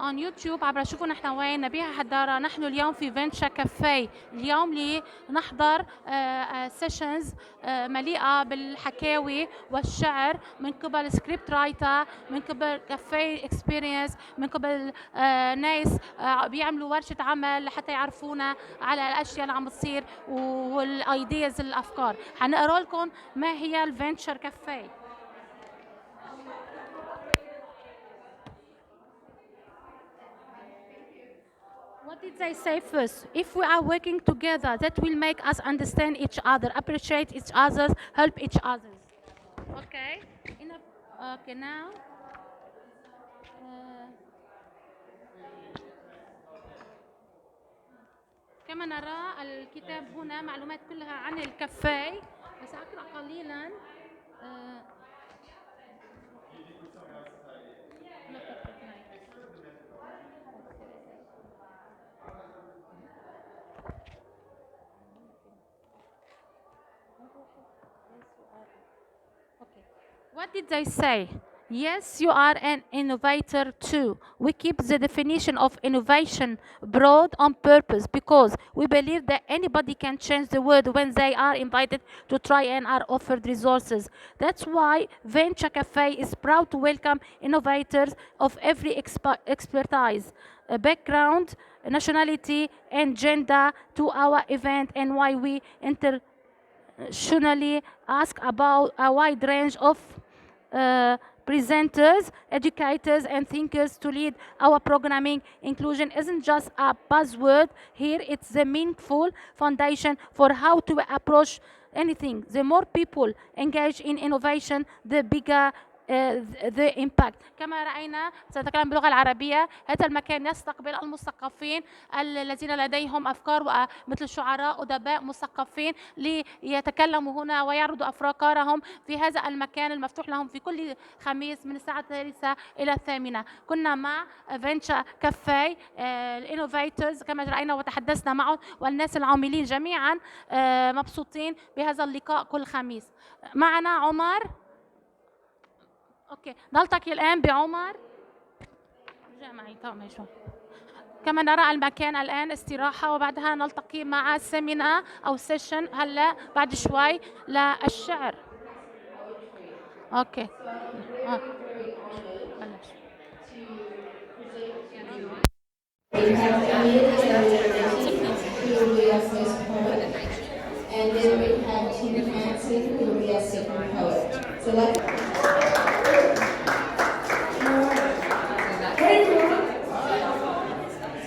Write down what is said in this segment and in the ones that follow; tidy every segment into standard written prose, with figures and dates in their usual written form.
on YouTube عبر شوفوا نحن وين. نبيها حدارة. نحن اليوم في فينتشا كافيه اليوم لنحضر سيشنز مليئة بالحكاوي والشعر من قبل سكريبت رايتر، من قبل كافيه اكسبيرينس، من قبل ناس بيعملوا ورشة عمل لحتى يعرفونا على الأشياء اللي عم تصير والايدياز الأفكار. حنقرأ لكم ما هي الفينتشر كافيه. What did they say first? If we are working together, that will make us understand each other, appreciate each other, help each other. Okay. Okay, now. كما نرى الكتاب هنا معلومات كلها عن الكافيه، بس أقرأ قليلا. What did they say? Yes, you are an innovator too. We keep the definition of innovation broad on purpose because we believe that anybody can change the world when they are invited to try and are offered resources. That's why Venture Cafe is proud to welcome innovators of every expertise, background, nationality, and gender to our event, and why we internationally ask about a wide range of presenters, educators, and thinkers to lead our programming. Inclusion isn't just a buzzword here, it's the meaningful foundation for how to approach anything. The more people engage in innovation, the bigger the impact. كما رأينا سأتكلم باللغة العربية. هذا المكان يستقبل المثقفين الذين لديهم أفكار مثل شعراء أدباء مثقفين ليتكلموا هنا ويعرضوا أفكارهم في هذا المكان المفتوح لهم في كل خميس من الساعة 3 إلى 8. كنا مع فينتشا كافيه الانوفيتورز كما رأينا وتحدثنا معهم، والناس العاملين جميعا مبسوطين بهذا اللقاء كل خميس. معنا عمر. اوكي، نلتقي الان بعمر. رجع معي. طيب شو كما نرى المكان الان استراحه، وبعدها نلتقي مع سيمينا او سيشن هلا بعد شوي للشعر. اوكي بلش. And then we have Tina Hansen, who will be our second poet. So Hey everyone,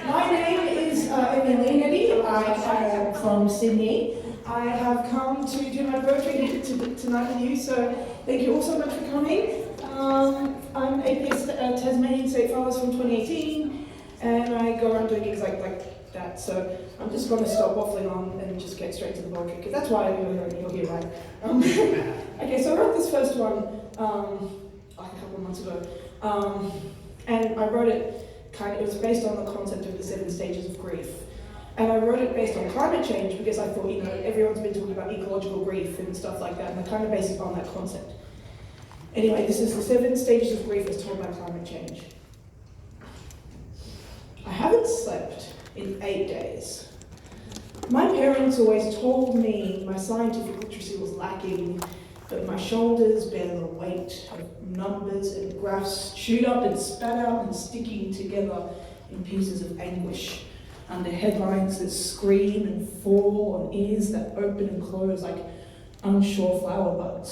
my name is Emily Neddy. I am from Sydney. I have come to do my poetry tonight with you, so thank you all so much for coming. I'm APS Tasmanian State Farmers from 2018, and I go around doing gigs like that, so I'm just going to stop waffling on and just get straight to the poetry, because that's why you're here, right? Okay, so I wrote this first one like a couple of months ago, and I wrote it it was based on the concept of the 7 stages of grief. And I wrote it based on climate change because I thought, everyone's been talking about ecological grief and stuff like that, and I kind of based it on that concept. Anyway, this is the 7 stages of grief as told by climate change. I haven't slept in 8 days. My parents always told me my scientific literacy was lacking, but my shoulders bear the weight of numbers and graphs chewed up and spat out and sticking together in pieces of anguish under headlines that scream and fall on ears that open and close like unsure flower buds,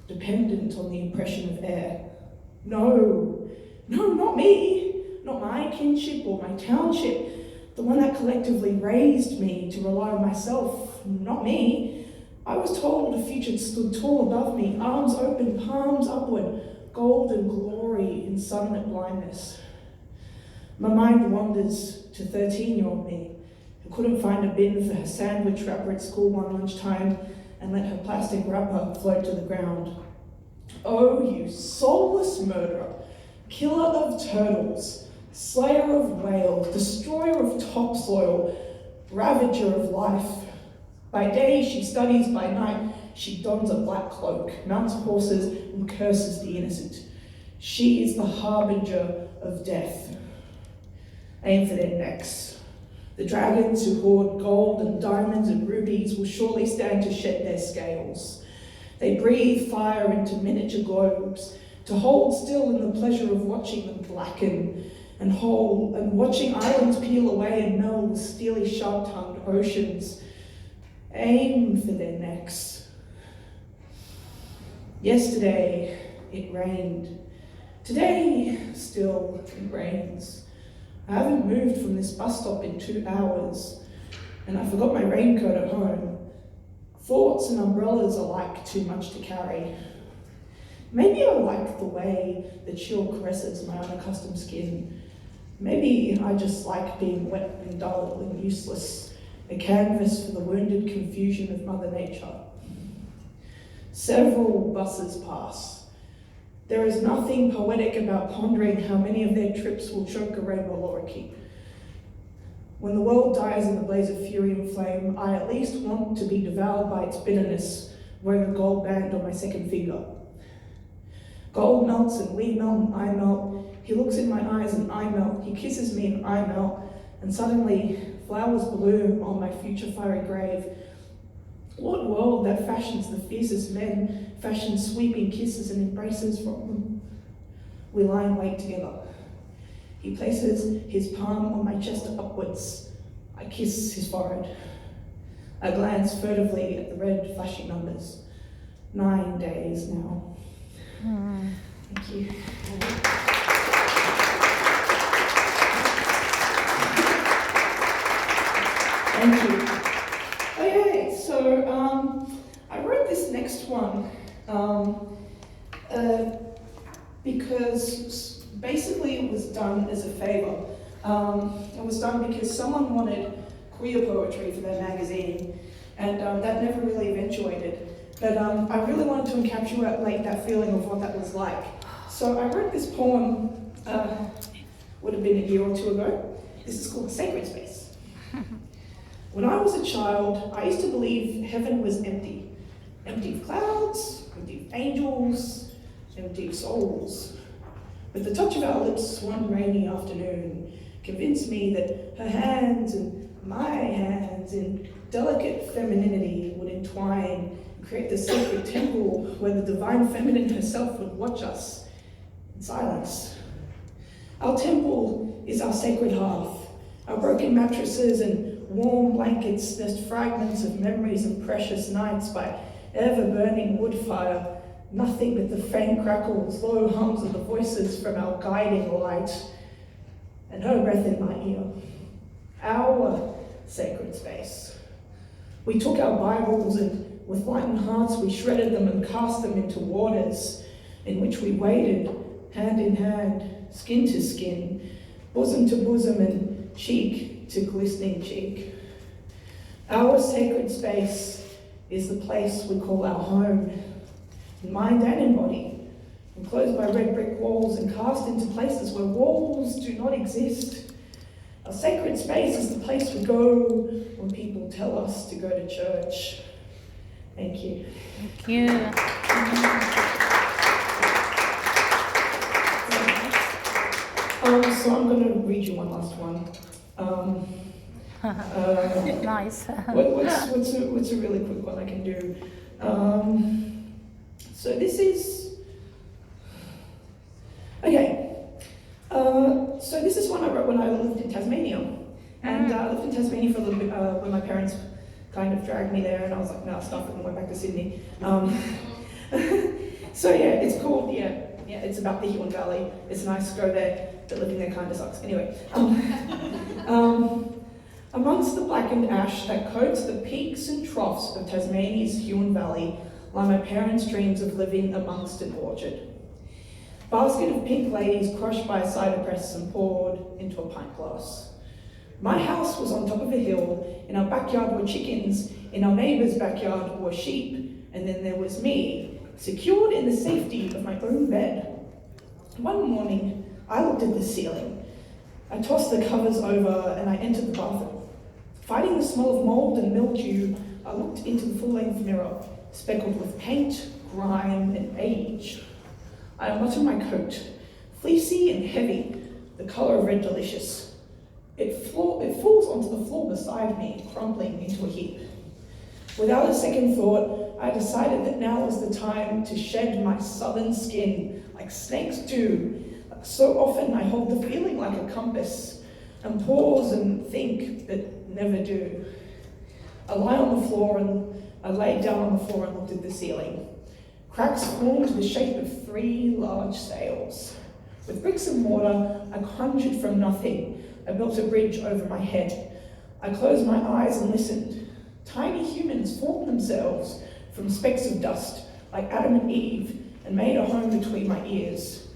dependent on the impression of air. No, not me, not my kinship or my township, the one that collectively raised me to rely on myself, not me. I was told a future stood tall above me, arms open, palms upward, golden glory in sunlit blindness. My mind wanders to 13-year-old me, who couldn't find a bin for her sandwich wrapper at school one lunchtime and let her plastic wrapper float to the ground. Oh, you soulless murderer, killer of turtles, slayer of whales, destroyer of topsoil, ravager of life. By day she studies, by night she dons a black cloak, mounts horses and curses the innocent. She is the harbinger of death. aim for their necks. The dragons who hoard gold and diamonds and rubies will surely stand to shed their scales. They breathe fire into miniature globes, to hold still in the pleasure of watching them blacken and whole, and watching islands peel away and meld with steely sharp-tongued oceans. Aim for their necks. Yesterday it rained. Today still it rains. I haven't moved from this bus stop in 2 hours, and I forgot my raincoat at home. Thoughts and umbrellas are like too much to carry. Maybe I like the way the chill caresses my unaccustomed skin. Maybe I just like being wet and dull and useless, a canvas for the wounded confusion of Mother Nature. Several buses pass. There is nothing poetic about pondering how many of their trips will choke a rainbow lorikeet. When the world dies in the blaze of fury and flame, I at least want to be devoured by its bitterness, wearing a gold band on my second finger. Gold melts and we melt and I melt. He looks in my eyes and I melt. He kisses me and I melt. And suddenly, flowers bloom on my future fiery grave. What world that fashions the fiercest men, fashions sweeping kisses and embraces from them? We lie in wait together. He places his palm on my chest upwards. I kiss his forehead. I glance furtively at the red flashing numbers. 9 days now. Thank you. Thank you. Okay, so I wrote this next one because basically it was done as a favour. It was done because someone wanted queer poetry for their magazine, and that never really eventuated. But I really wanted to encapsulate that feeling of what that was like. So I wrote this poem, would have been a year or two ago. This is called Sacred Space. When I was a child, I used to believe heaven was empty. Empty of clouds, empty of angels, empty of souls. But the touch of our lips one rainy afternoon convinced me that her hands and my hands in delicate femininity would entwine and create the sacred temple where the divine feminine herself would watch us in silence. Our temple is our sacred hearth. Our broken mattresses and warm blankets nest fragments of memories of precious nights by ever-burning wood fire. Nothing but the faint crackles, low hums of the voices from our guiding light, and her breath in my ear. Our sacred space. We took our Bibles and with lightened hearts we shredded them and cast them into waters in which we waded, hand in hand, skin to skin, bosom to bosom and cheek to glistening cheek. Our sacred space is the place we call our home, in mind and in body, enclosed by red brick walls and cast into places where walls do not exist. Our sacred space is the place we go when people tell us to go to church. Thank you. Thank you. So I'm going to read you one last one. Nice. What's a really quick one I can do? So this is, okay. So this is one I wrote when I lived in Tasmania. And I lived in Tasmania for a little bit when my parents kind of dragged me there and I was like, no, stuff it and went back to Sydney. So yeah, it's called, it's about the Huon Valley. It's nice to go there, but living there kind of sucks. Anyway. Amongst the blackened ash that coats the peaks and troughs of Tasmania's Huon Valley lie my parents' dreams of living amongst an orchard. Basket of pink ladies crushed by a cider press and poured into a pint glass. My house was on top of a hill, in our backyard were chickens, in our neighbour's backyard were sheep, and then there was me, secured in the safety of my own bed. One morning, I looked at the ceiling. I tossed the covers over and I entered the bathroom. Fighting the smell of mould and mildew, I looked into the full-length mirror, speckled with paint, grime, and age. I unbuttoned my coat, fleecy and heavy, the colour of red delicious. It falls onto the floor beside me, crumbling into a heap. Without a second thought, I decided that now was the time to shed my southern skin like snakes do. So often I hold the feeling like a compass and pause and think, but never do. I lay down on the floor and looked at the ceiling. Cracks formed the shape of 3 large sails. With bricks and mortar, I conjured from nothing. I built a bridge over my head. I closed my eyes and listened. Tiny humans formed themselves from specks of dust, like Adam and Eve, and made a home between my ears.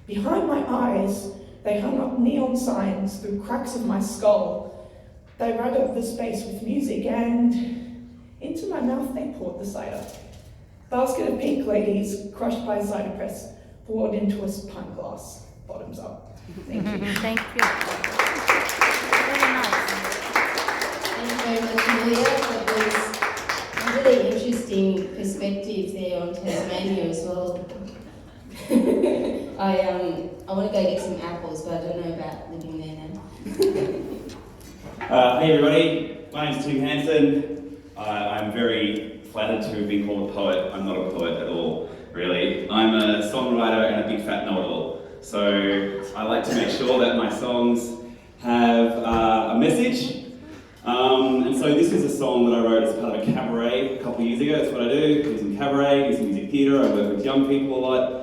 Behind my eyes, they hung up neon signs through cracks of my skull. They rode up the space with music, and into my mouth they poured the cider. Basket of pink ladies, crushed by cider press, poured into a pint glass. Bottoms up. Thank you. Thank you. Very nice. Thank you very much, Nabiha. That was really interesting perspective there on Tasmania as well. I want to go get some apples, but I don't know about living there now. Hey everybody, my name's Tim Hansen. I'm very flattered to have been called a poet. I'm not a poet at all, really. I'm a songwriter and a big fat know-it-all. So I like to make sure that my songs have a message. And so this is a song that I wrote as part of a cabaret a couple of years ago. That's what I do. Do some cabaret, do some music theatre. I work with young people a lot.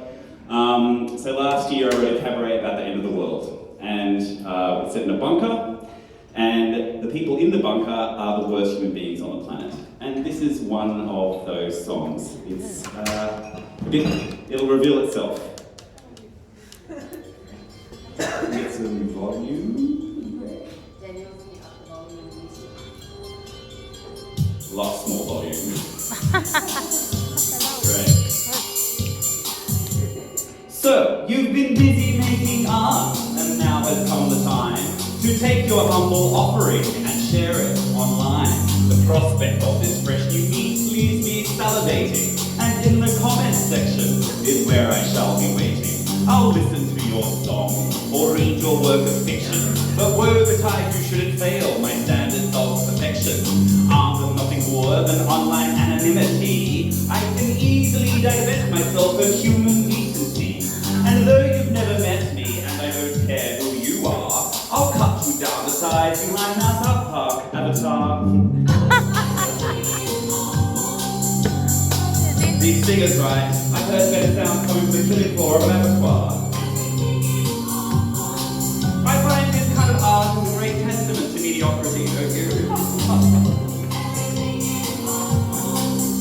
So last year I wrote a cabaret about the end of the world. And it's set in a bunker. And the people in the bunker are the worst human beings on the planet. And this is one of those songs. It's it'll reveal itself. Get some volume. Daniel, can you up the volume of music? Lots more volume. Great. So, you've been busy making art, and now has come the time to take your humble offering and share it online. The prospect of this fresh new meat leaves me salivating, and in the comments section is where I shall be waiting. I'll listen to your song, or read your work of fiction, but woe betide you shouldn't fail my standards of perfection. Armed with nothing more than online anonymity, I can easily divest myself of human decency. And though you've never met me, and I don't care who you are, I'll cut you down the side behind that Park avatar. These singers right, I've heard better sounds coming from the clinic floor of an abattoir. I find this kind of art is a great testament to mediocrity, don't you?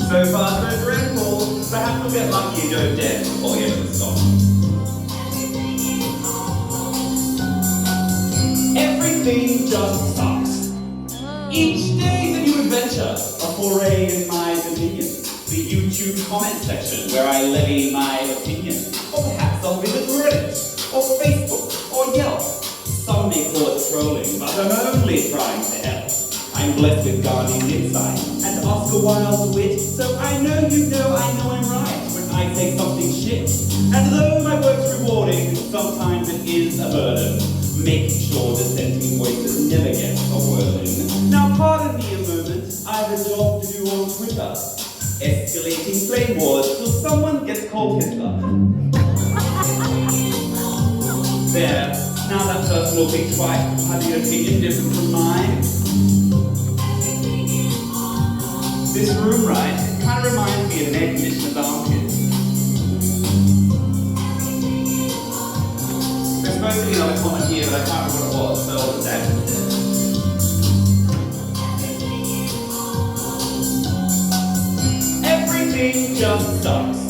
So far, so dreadful. Perhaps we'll get lucky and go dead before the end of the song. Everything just sucks. Each day's a new adventure, a foray in my dominion. The YouTube comment section where I levy my opinion. Or perhaps I'll visit Reddit, or Facebook, or Yelp. Some may call it trolling, but I'm only trying to help. I'm blessed with guardian insight and Oscar Wilde's wit, so I know I'm right when I say something shit. And though my work's rewarding, sometimes it is a burden, making sure dissenting voices never get a word in. Now pardon me a moment, I've a job to do on Twitter, escalating flame wars till someone gets called Hitler. There, now that person will think twice, having an opinion different from mine. This room, right, kind of reminds me of an air conditioner's armpit. There's supposed to be another comment here, but I can't remember what it was, so I'll just add it instead. Everything just sucks.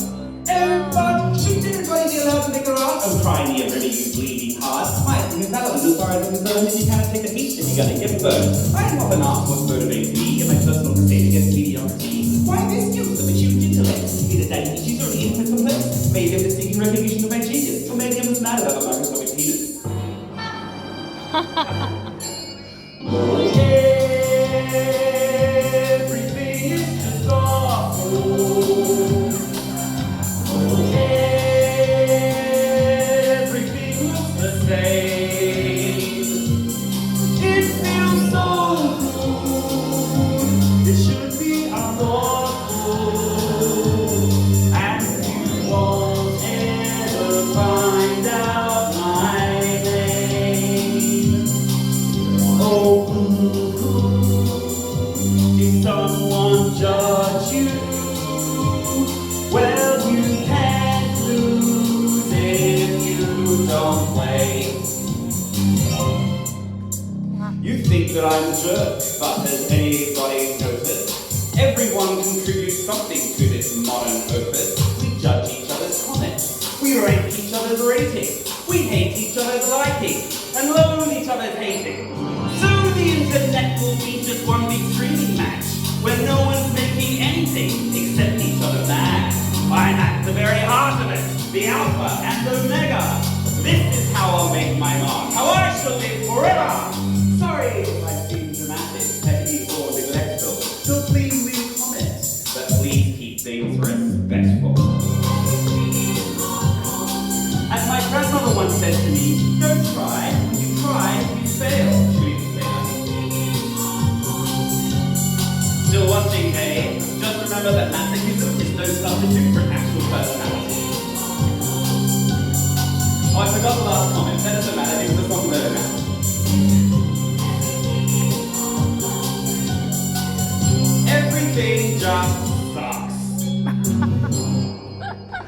But shouldn't everybody be allowed to make their art? Oh, try me a really bleeding heart. My thing is valid as far as I'm concerned. If you can't take the heat, then you gotta get burned. I'm often asked what motivates me in my personal crusade against mediocrity. Why there's skills of a huge intellect? Either that issues or infinite complex. Maybe I'm just seeking recognition of my genius, or maybe I'm just mad about a microscopic penis. Everything is just awful. Everything looks the same. think that I'm a jerk, but has anybody noticed? Everyone contributes something to this modern opus. We judge each other's comments. We rank each other's rating. We hate each other's liking. And loathe each other's hating. So the internet will be just one big streaming match, where no one's making anything except each other mad. I'm at the very heart of it, the alpha and omega. This is how I'll make my mark, how I shall live forever. Sorry if I seem dramatic, petty or neglectful. So please leave comments, but please keep things respectful. As my grandmother once said to me, don't try, when you try, you fail. Still watching, hey? Just remember that masochism is no substitute for actual personality. Oh, I forgot the last comment. That doesn't matter because the song's over now. Everything just sucks.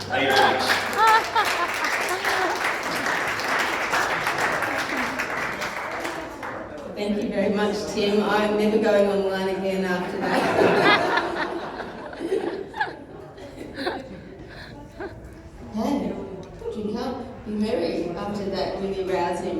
Thank you very much. Thank you very much, Tim. I'm never going online again after that. Hey, you can't be merry after that really rousing.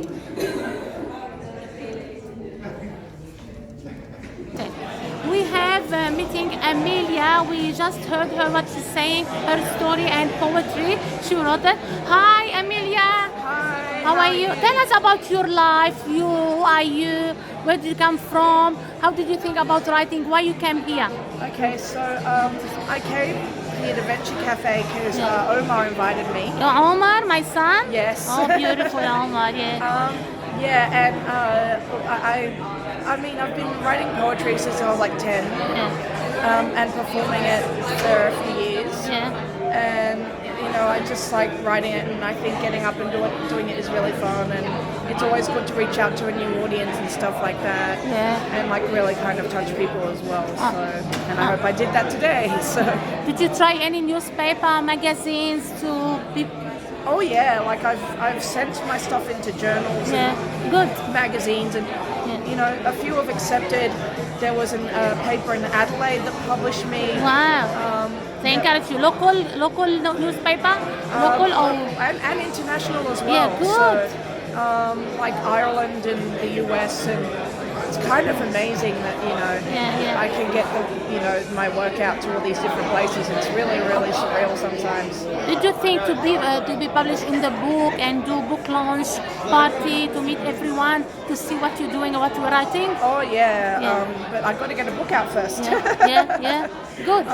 We have meeting Amelia. We just heard her what she's saying, her story and poetry. She wrote it. Hi, Amelia. Hi. How are you? Tell us about your life. Who are you? Where did you come from? How did you think about writing? Why you came here? Okay, so I came here to Venture Cafe because Omar invited me. Omar, my son? Yes. Oh, beautiful Omar, yeah. Yeah, and I mean, I've been writing poetry since I was like 10, and performing it for a few years. Yeah. And you know, I just like writing it, and I think getting up and doing it is really fun, and it's always good to reach out to a new audience and stuff like that. Yeah. And like really kind of touch people as well. And I hope I did that today. So. Did you try any newspaper, magazines to be? Oh yeah, like I've sent my stuff into journals and good magazines, and you know, a few have accepted. There was a paper in Adelaide that published me. Wow. They encourage you. Local newspaper? Local or? And international as well. Yeah, good. So, like Ireland and the US, and it's kind of amazing that, you know, I can get my work out to all these different places. It's really, really surreal sometimes. Did you think to be published in the book and do book launch party to meet everyone to see what you're doing or what you're writing? Oh yeah. But I've got to get a book out first. Yeah. Good.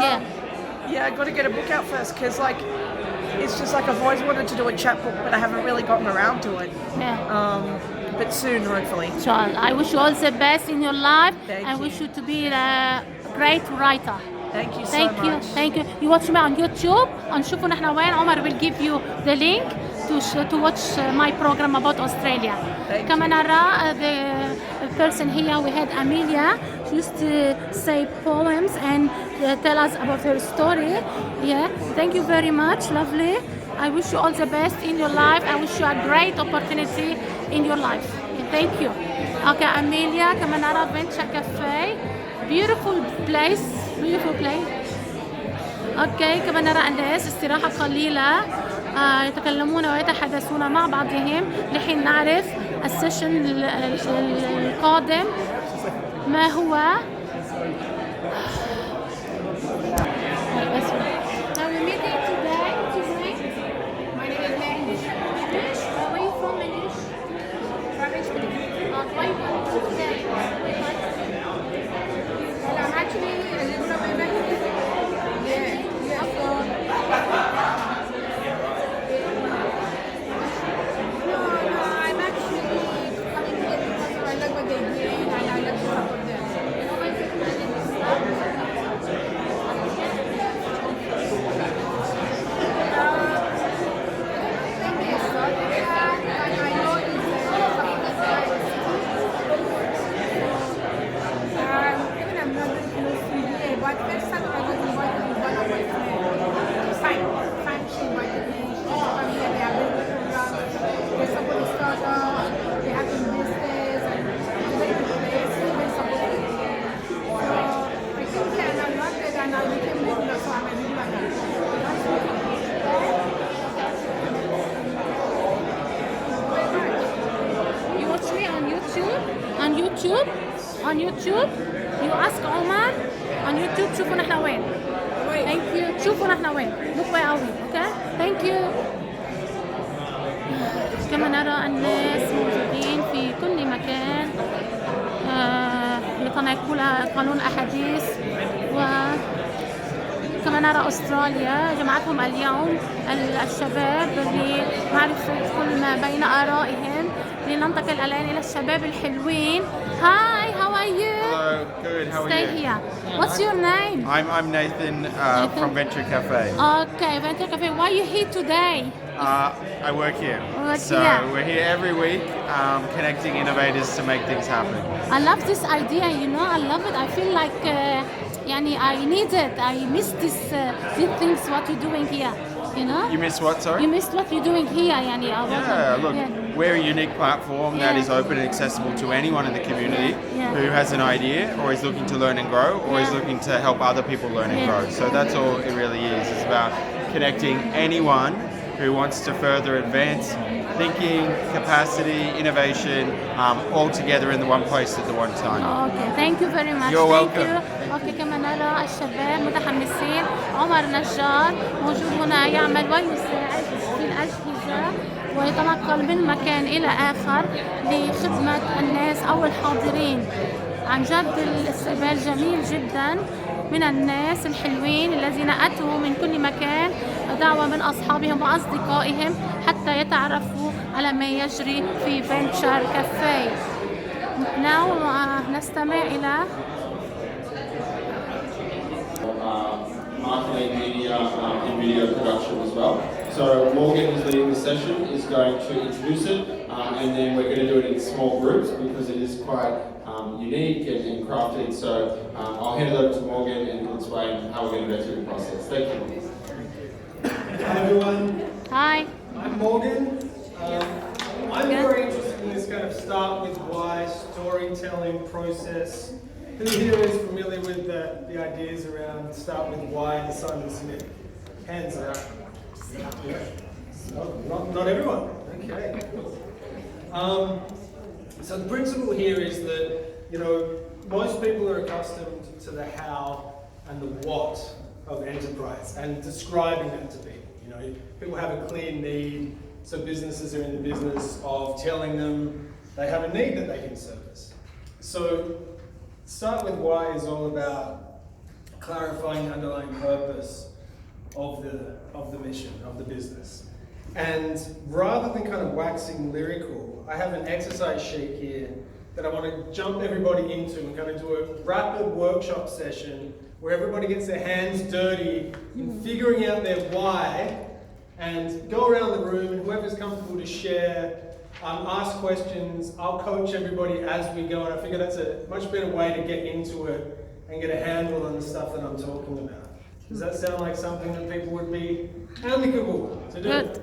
Yeah, I got to get a book out first because like it's just like I've always wanted to do a chapbook, but I haven't really gotten around to it. But soon, hopefully. Inshallah. I wish you all the best in your life. Thank I you. wish you to be a great writer. Thank you so much. Thank you. You watch me on YouTube. نشوفوا نحن وين. Omar will give you the link to watch my program about Australia. كمان نرى the person here we had Amelia. She used to say poems and tell us about her story. Yeah. Thank you very much. Lovely. I wish you all the best in your life. I wish you a great opportunity in your life. Thank you. Okay, Amelia, كمان نرى Venture Cafe. Beautiful place. اوكي كمان نرى الناس استراحة قليلة يتكلمون ويتحدثون مع بعضهم لحين نعرف السيشن القادم ما هو. Are we meeting today? My name is Manish. Manish? Where are you from, Manish? From Richmond. Why are you coming today? Well, I'm actually a little of a I'm actually coming here because I like what they do and I like to support them. on YouTube. On YouTube. You ask Omar on YouTube. شوفوا نحن وين. Thank you. شوفوا نحن وين. Look where are we. Okay. Thank you. كما نرى الناس موجودين في كل مكان يتناقلون الأحاديث. وكما نرى أستراليا جمعتهم اليوم الشباب لمعرفة كل ما بين آرائهم. لننتقل الآن إلى الشباب الحلوين. Hi, how are you? Hello, good. How are Stay you? here. What's your name? I'm Nathan, from Venture Cafe. Okay, Venture Cafe. Why are you here today? I work here. Work so here. we're here every week, connecting innovators to make things happen. I love this idea, you know, I love it. I feel like I need it. I miss these things what you're doing here, you know? You miss what, sorry? You missed what you're doing here, Yeah, look, we're a unique platform that is open and accessible to anyone in the community who has an idea or is looking to learn and grow or is looking to help other people learn and grow. So that's all it really is. It's about connecting anyone who wants to further advance thinking, capacity, innovation, all together in the one place at the one time. Okay, thank you very much. You're Thank welcome. you. اوكي كما نرى الشباب متحمسين. عمر نجار موجود هنا يعمل ويساعد في الأجهزة ويتنقل من مكان إلى آخر لخدمة الناس أو الحاضرين. عن جد الاستقبال جميل جدا من الناس الحلوين الذين أتوا من كل مكان، دعوة من أصحابهم وأصدقائهم حتى يتعرفوا على ما يجري في فينتشر كافيه. Now نستمع إلى marketing, media, and video production as well. So Morgan, who's leading the session, is going to introduce it, and then we're going to do it in small groups because it is quite unique and crafted. So I'll hand it over to Morgan and explain how we're going to go through the process. Thank you. Hi everyone. Hi. I'm Morgan. I'm very interested in this kind of start with why storytelling process. Who here is familiar with the ideas around start with why and Simon Sinek? Hands up. Not everyone. Okay. So the principle here is that, you know, most people are accustomed to the how and the what of enterprise and describing that to people. You know, people have a clear need, so businesses are in the business of telling them they have a need that they can service. So start with why is all about clarifying the underlying purpose of the mission, of the business. And rather than kind of waxing lyrical, I have an exercise sheet here that I want to jump everybody into and kind of do a rapid workshop session where everybody gets their hands dirty in figuring out their why and go around the room and whoever's comfortable to share, ask questions. I'll coach everybody as we go, and I figure that's a much better way to get into it and get a handle on the stuff that I'm talking about. Does that sound like something that people would be amicable to do? Good.